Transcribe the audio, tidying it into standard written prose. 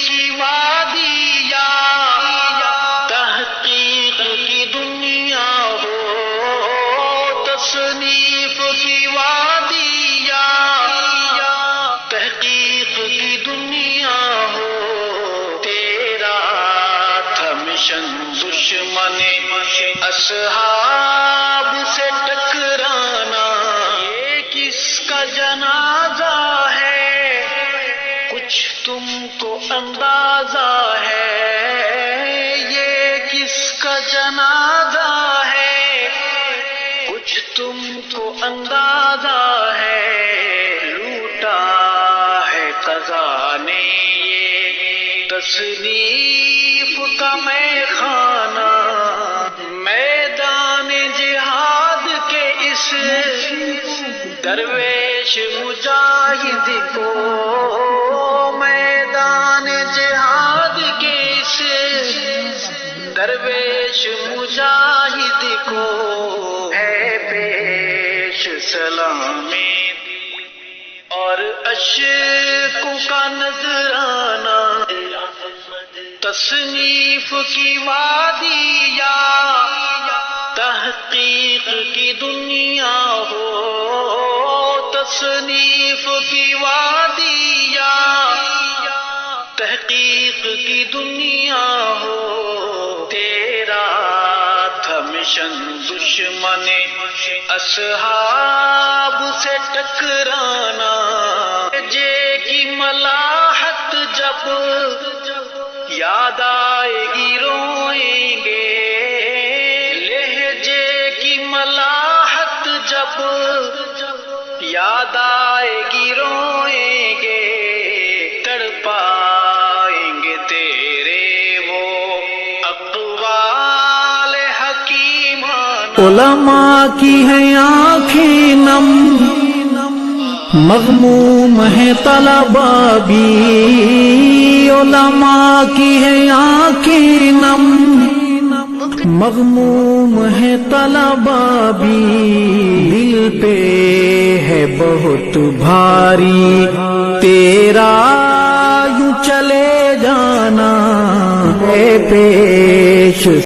کی وادیاں تحقیق کی دنیا ہو، تصنیف کی وادیاں تحقیق کی دنیا ہو، تیرا تھا مشن دشمن اصحاب سے ٹکرانا، یہ کس کا جنازہ ہے کچھ تم کو اندازہ ہے، یہ کس کا جنازہ ہے کچھ تم کو اندازہ ہے، لوٹا ہے قضا نے یہ تصنیف کا میخانہ، میدان جہاد کے اس درویش مجاہد کو، میدان جہاد کے اس درویش مجاہد کو ہے پیش سلامی اور اشکوں کا نذرانہ، تصنیف کی وادیاں تحقیق کی دنیا ہو، تصنیف کی وادیاں تحقیق کی دنیا ہو، تیرا تھا مشن دشمن اصحاب سے ٹکرانا، جے کی ملاحت جب یاد آئے گی روئیں گے، لہجے کی ملاحت جب یاد آئے گی روئیں گے، تڑپائیں گے تیرے وہ اقوال حکیمانہ، علماء کی ہیں آنکھیں نم، مغموم ہے طلباء بھی، علماء کی ہیں آنکھیں نم، مغموم ہے طلباء بھی، دل پہ ہے بہت بھاری تیرا یوں چلے جانا، اے پیش